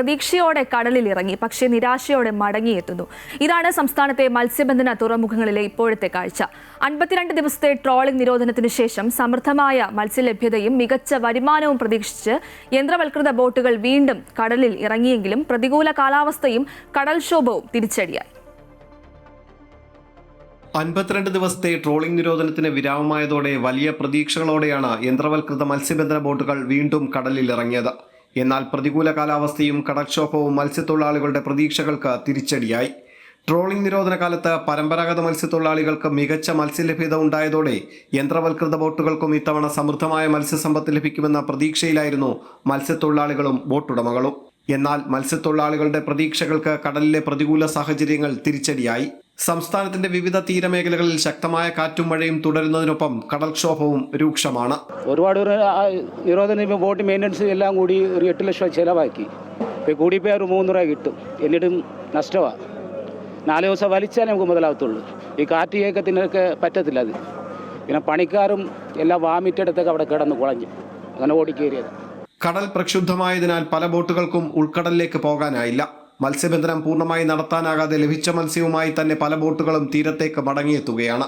പ്രതീക്ഷയോടെ കടലിൽ ഇറങ്ങി, പക്ഷേ നിരാശയോടെ മടങ്ങിയെത്തുന്നു. ഇതാണ് സംസ്ഥാനത്തെ മത്സ്യബന്ധന തുറമുഖങ്ങളിലെ ഇപ്പോഴത്തെ കാഴ്ച. 52 ദിവസത്തെ ട്രോളിംഗ് നിരോധനത്തിനു ശേഷം സമൃദ്ധമായ മത്സ്യലഭ്യതയും മികച്ച വരുമാനവും പ്രതീക്ഷിച്ച് യന്ത്രവൽകൃത ബോട്ടുകൾ വീണ്ടും കടലിൽ ഇറങ്ങിയെങ്കിലും പ്രതികൂല കാലാവസ്ഥയും കടൽക്ഷോഭവും തിരിച്ചടിയായി. 52 ദിവസത്തെ ട്രോളിംഗ് നിരോധനത്തിന് വിരാമമായതോടെ വലിയ പ്രതീക്ഷകളോടെയാണ് യന്ത്രവൽകൃത മത്സ്യബന്ധന ബോട്ടുകൾ വീണ്ടും കടലിൽ ഇറങ്ങിയത്. എന്നാൽ പ്രതികൂല കാലാവസ്ഥയും കടൽക്ഷോഭവും മത്സ്യത്തൊഴിലാളികളുടെ പ്രതീക്ഷകൾക്ക് തിരിച്ചടിയായി. ട്രോളിംഗ് നിരോധന കാലത്ത് പരമ്പരാഗത മത്സ്യത്തൊഴിലാളികൾക്ക് മികച്ച മത്സ്യലഭ്യത ഉണ്ടായതോടെ യന്ത്രവൽകൃത ബോട്ടുകൾക്കും ഇത്തവണ സമൃദ്ധമായ മത്സ്യസമ്പത്ത് ലഭിക്കുമെന്ന പ്രതീക്ഷയിലായിരുന്നു മത്സ്യത്തൊഴിലാളികളും ബോട്ടുടമകളും. എന്നാൽ മത്സ്യത്തൊഴിലാളികളുടെ പ്രതീക്ഷകൾക്ക് കടലിലെ പ്രതികൂല സാഹചര്യങ്ങൾ തിരിച്ചടിയായി. സംസ്ഥാനത്തിന്റെ വിവിധ തീരമേഖലകളിൽ ശക്തമായ കാറ്റും മഴയും തുടരുന്നതിനൊപ്പം കടൽക്ഷോഭവും രൂക്ഷമാണ്. ഒരുപാട് നിരോധന ബോട്ട് മെയിൻ്റനൻസ് എല്ലാം കൂടി ഒരു 8 ലക്ഷം ചിലവാക്കി. ഇപ്പോൾ കൂടിപ്പോയി ഒരു 3 രൂപ കിട്ടും, എന്നിട്ടും നഷ്ടമാണ്. 4 ദിവസം വലിച്ചാലേ നമുക്ക് മുതലാവത്തുള്ളൂ. ഈ കാറ്റ് കേൾക്കത്തിനൊക്കെ പറ്റത്തില്ല. അത് പിന്നെ പണിക്കാരും എല്ലാം വാമിറ്റെടുത്തൊക്കെ അവിടെ കിടന്ന് കുളഞ്ഞു, അങ്ങനെ ഓടിക്കേറിയത്. കടൽ പ്രക്ഷുബ്ധമായതിനാൽ പല ബോട്ടുകൾക്കും ഉൾക്കടലിലേക്ക് പോകാനായില്ല. മത്സ്യബന്ധനം പൂർണ്ണമായി നടത്താനാകാതെ ലഭിച്ച മത്സ്യവുമായി തന്നെ പല ബോട്ടുകളും തീരത്തേക്ക് മടങ്ങിയെത്തുകയാണ്.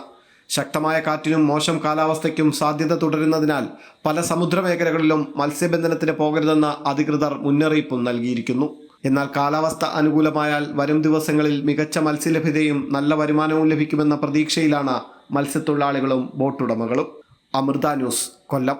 ശക്തമായ കാറ്റിനും മോശം കാലാവസ്ഥയ്ക്കും സാധ്യത തുടരുന്നതിനാൽ പല സമുദ്രമേഖലകളിലും മത്സ്യബന്ധനത്തിന് പോകരുതെന്ന് അധികൃതർ മുന്നറിയിപ്പും നൽകിയിരിക്കുന്നു. എന്നാൽ കാലാവസ്ഥ അനുകൂലമായാൽ വരും ദിവസങ്ങളിൽ മികച്ച മത്സ്യലഭ്യതയും നല്ല വരുമാനവും ലഭിക്കുമെന്ന പ്രതീക്ഷയിലാണ് മത്സ്യത്തൊഴിലാളികളും ബോട്ടുടമകളും. അമൃത ന്യൂസ്, കൊല്ലം.